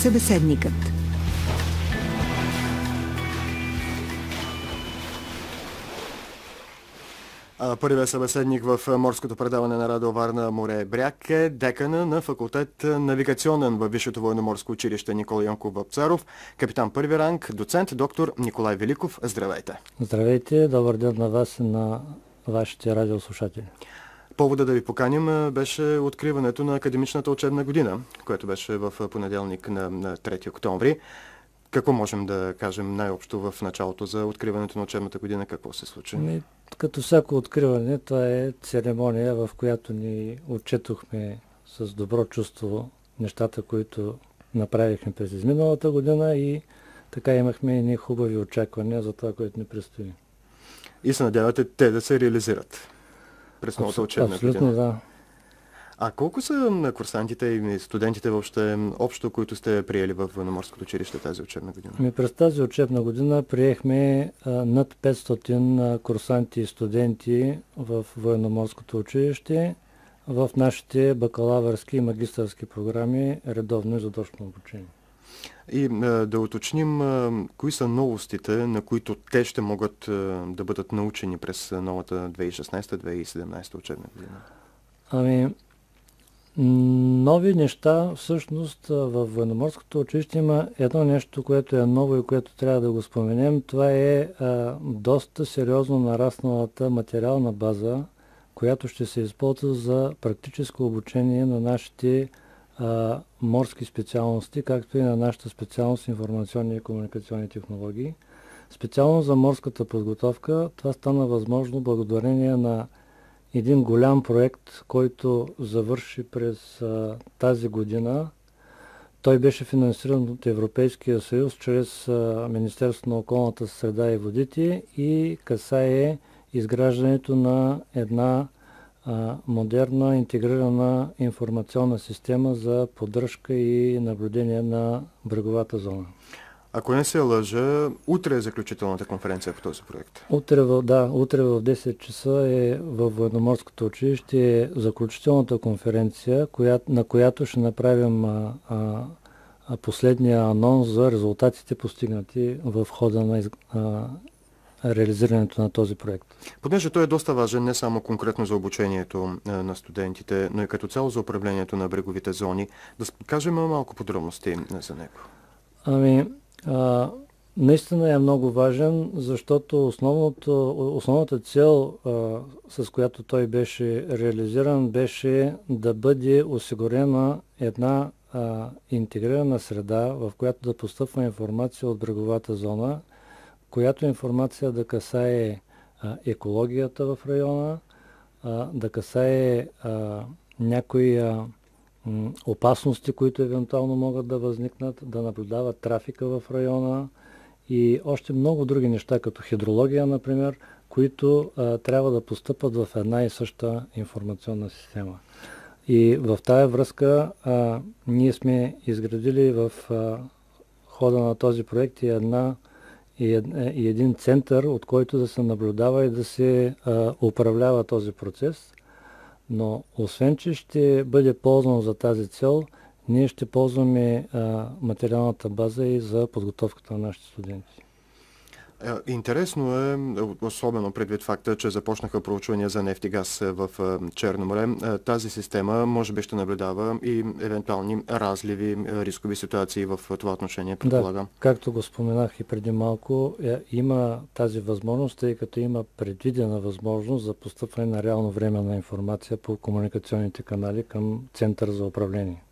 Събеседникът. Първият събеседник в морското предаване на Радио Варна Море Бряг е декана на факултет навигационен във Висшето военноморско училище Никола Йонков Вапцаров, капитан първи ранг, доцент доктор Николай Великов. Здравейте! Здравейте, добър ден на вас и на вашите радиослушатели. Повода да ви поканим беше откриването на академичната учебна година, което беше в понеделник на 3 октомври. Какво можем да кажем най-общо в началото за откриването на учебната година? Какво се случи? Като всяко откриване, това е церемония, в която ни отчетохме с добро чувство нещата, които направихме през изминалата година и така имахме едни хубави очаквания за това, което ни предстои. И се надявате те да се реализират през новата учебна година? Абсолютно, да. А колко са курсантите и студентите въобще общо, които сте приели в военноморското училище тази учебна година? През тази учебна година приехме над 500 курсанти и студенти в военноморското училище в нашите бакалавърски и магистърски програми редовно и задочно обучение. И да уточним, кои са новостите, на които те ще могат да бъдат научени през новата 2016-2017 учебна година? Нови неща, всъщност в военноморското училище има едно нещо, което е ново и което трябва да го споменем. Това е доста сериозно нарасналата материална база, която ще се използва за практическо обучение на нашите морски специалности, както и на нашата специалност информационни и комуникационни технологии. Специално за морската подготовка това стана възможно благодарение на един голям проект, който завърши през тази година. Той беше финансиран от Европейския съюз чрез Министерството на околната среда и водите и касае изграждането на една модерна интегрирана информационна система за поддръжка и наблюдение на бреговата зона. Ако не се лъжа, утре е заключителната конференция по този проект. Утре в 10 часа е във военноморското училище заключителната конференция, на която ще направим последния анонс за резултатите постигнати в хода на реализирането на този проект. Понеже той е доста важен не само конкретно за обучението на студентите, но и като цяло за управлението на бреговите зони, да кажем малко подробности за него. Наистина е много важен, защото основната цел, с която той беше реализиран, беше да бъде осигурена една интегрирана среда, в която да постъпва информация от бреговата зона, която информация да касае екологията в района, да касае някои опасности, които евентуално могат да възникнат, да наблюдават трафика в района и още много други неща, като хидрология, например, които трябва да постъпат в една и съща информационна система. И в тая връзка ние сме изградили в хода на този проект и един център, от който да се наблюдава и да се управлява този процес. Но освен, че ще бъде ползвано за тази цел, ние ще ползваме материалната база и за подготовката на нашите студенти. Интересно е, особено предвид факта, че започнаха проучвания за нефт и газ в Черно море. Тази система може би ще наблюдава и евентуални разливи, рискови ситуации в това отношение, предполагам. Да, както го споменах и преди малко, има тази възможност, тъй като има предвидена възможност за постъпване на реално време на информация по комуникационните канали към Център за управление.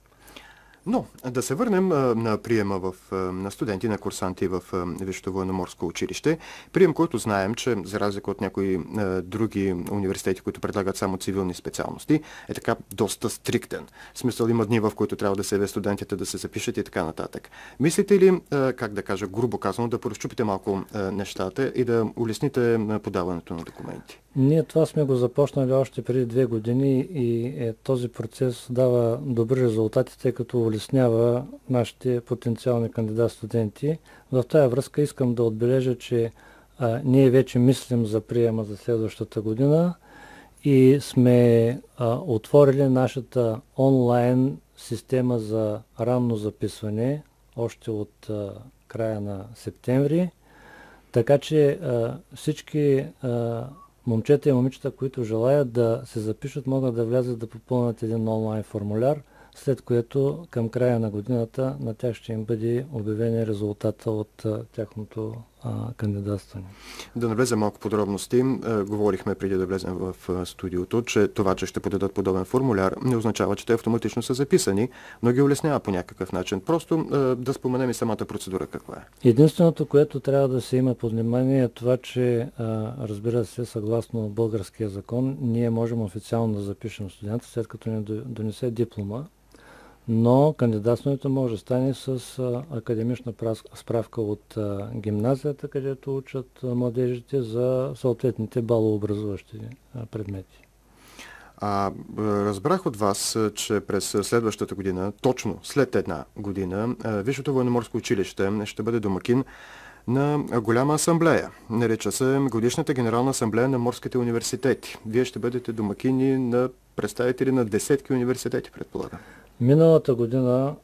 Но да се върнем на приема на студенти, на курсанти в Висшето военноморско училище. Прием, който знаем, че за разлика от някои други университети, които предлагат само цивилни специалности, е така доста стриктен. В смисъл има дни, в които трябва да се явят студентите, да се запишат и така нататък. Мислите ли, как да кажа, грубо казано, да поразчупите малко нещата и да улесните подаването на документи? Ние това сме го започнали още преди 2 години и този процес дава добри резултати, тъй като улеснява нашите потенциални кандидат-студенти. В тази връзка искам да отбележа, че ние вече мислим за приема за следващата година и сме отворили нашата онлайн система за ранно записване още от края на септември. Така че всички момчета и момичета, които желаят да се запишат, могат да влязат да попълнят един онлайн формуляр, след което към края на годината на тях ще им бъде обявен резултата от тяхното кандидатстване. Да навлезем малко подробности. Говорихме преди да влезем в студиото, че това, че ще подадат подобен формуляр, не означава, че те автоматично са записани, но ги улеснява по някакъв начин. Просто да споменем и самата процедура каква е. Единственото, което трябва да се има под внимание е това, че разбира се, съгласно българския закон, ние можем официално да запишем студента, след като ни донесе диплома, но кандидатстването може да стане с академична справка от гимназията, където учат младежите за съответните балообразуващи предмети. Разбрах от вас, че през следващата година, точно след една година, Висшето военноморско училище ще бъде домакин на голяма асамблея. Нарича се Годишната генерална асамблея на морските университети. Вие ще бъдете домакини на представители на десетки университети, предполагам. Миналата година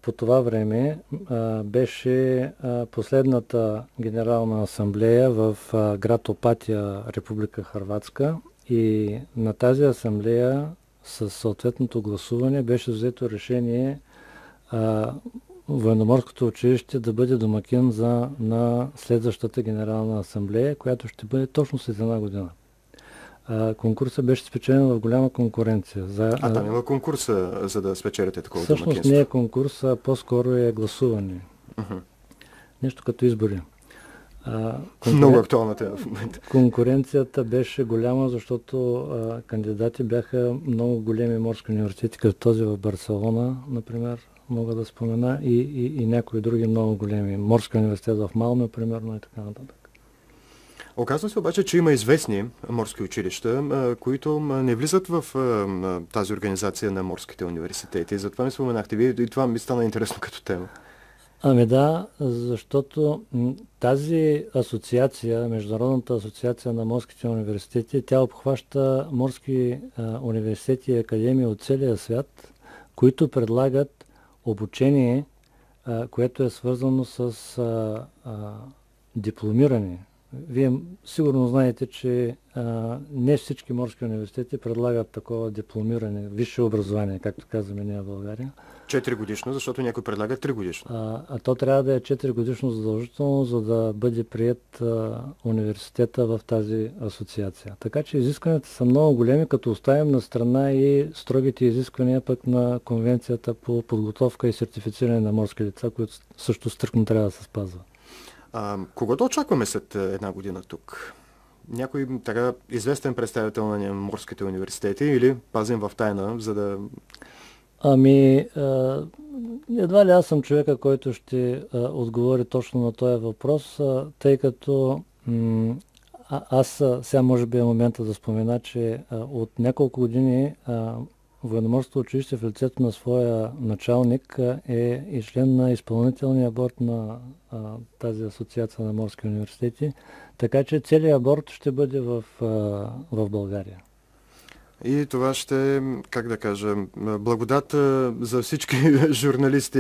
по това време беше последната генерална асамблея в град Опатия, Република Хърватска, и на тази асамблея със съответното гласуване беше взето решение Военноморското училище да бъде домакин на следващата генерална асамблея, която ще бъде точно след една година. Конкурсът беше спечелен в голяма конкуренция. Там има конкурса, за да спечелите такова домакинство? Всъщност не е конкурс, а по-скоро е гласуване. Нещо като избори. Много актуалната в момента. Конкуренцията беше голяма, защото кандидати бяха много големи морски университети, като този в Барселона, например, мога да спомена, и някои други много големи. Морски университет в Малме, примерно, и така нататък. Оказва се обаче, че има известни морски училища, които не влизат в тази организация на морските университети. Затова ми споменахте вие и това ми стана интересно като тема. Ами да, защото тази асоциация, Международната асоциация на морските университети, тя обхваща морски университети и академии от целия свят, които предлагат обучение, което е свързано с дипломиране. Вие сигурно знаете, че не всички морски университети предлагат такова дипломиране, висше образование, както казваме ние в България. 4 годишно, защото някой предлага 3 годишно. То трябва да е 4 годишно задължително, за да бъде приет университета в тази асоциация. Така че изискванията са много големи, като оставим на страна и строгите изисквания пък на Конвенцията по подготовка и сертифициране на морски лица, които също стрикно трябва да се спазва. Кого да очакваме след една година тук? Някой така известен представител на морските университети или пазим в тайна, за да... Едва ли аз съм човека, който ще отговори точно на този въпрос, тъй като аз сега може би е момента да спомена, че от няколко години Военноморското училище в лицето на своя началник е и член на изпълнителния борд на тази асоциация на морски университети, така че целият борд ще бъде в България. И това ще, как да кажа, благодат за всички журналисти,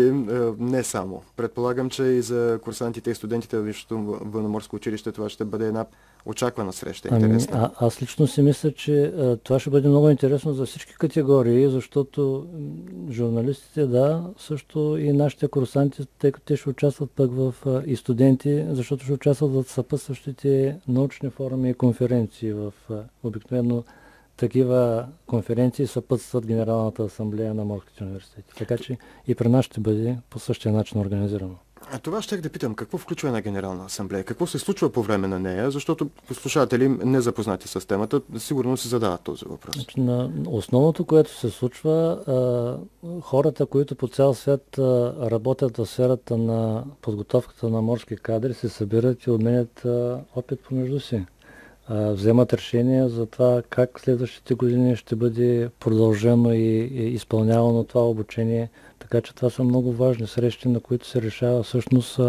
не само. Предполагам, че и за курсантите и студентите в Висшето военноморско училище това ще бъде една очаквана среща. Интересна. Аз лично си мисля, че това ще бъде много интересно за всички категории, защото журналистите, да, също и нашите курсанти, тъй като те ще участват пък и студенти, защото ще участват в съпътстващите научни форуми и конференции. Обикновено такива конференции съпътстват Генералната асамблея на морските университети. Така че и при нас ще бъде по същия начин организирано. Това щех да питам, какво включва една Генерална асамблея? Какво се случва по време на нея? Защото слушатели не запознати с темата, сигурно се задават този въпрос. Основното, което се случва, хората, които по цял свят работят в сферата на подготовката на морски кадри, се събират и обменят опит помежду си. Вземат решение за това как следващите години ще бъде продължено и изпълнявано това обучение. Така че това са много важни срещи, на които се решава всъщност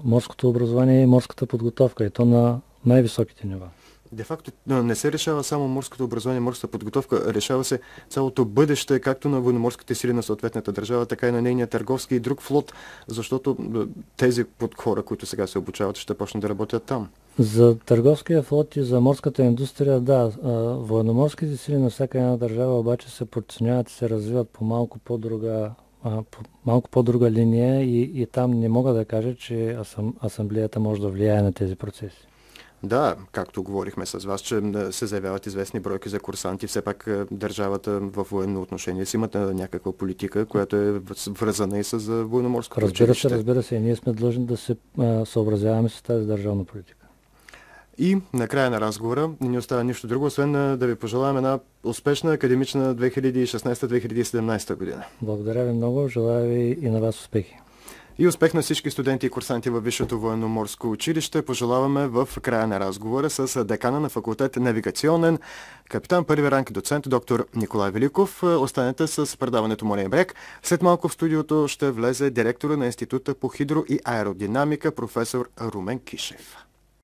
морското образование и морската подготовка, и то на най-високите нива. Де факто не се решава само морското образование, морската подготовка, решава се цялото бъдеще, както на военноморските сили на съответната държава, така и на нейния търговски и друг флот, защото тези хора, които сега се обучават, ще почнат да работят там. За търговския флот и за морската индустрия, да, военноморските сили на всяка една държава обаче се подценяват и се развиват по малко по-друга линия и там не мога да кажа, че асамблеята може да влияе на тези процеси. Да, както говорихме с вас, че се заявяват известни бройки за курсанти, все пак държавата в военно отношение си имат някаква политика, която е връзана и с военноморското училище. Разбира се, и ние сме длъжни да се съобразяваме с тази държавна политика. И накрая на разговора не ни остава нищо друго, освен да ви пожелаем една успешна академична 2016-2017 година. Благодаря ви много, желая ви и на вас успехи. И успех на всички студенти и курсанти във Висшето военноморско училище пожелаваме в края на разговора с декана на факултет навигационен, капитан първи ранг доцент доктор Николай Великов. Останете с предаването Морен бряг. След малко в студиото ще влезе директора на Института по хидро и аеродинамика професор Румен Кишев.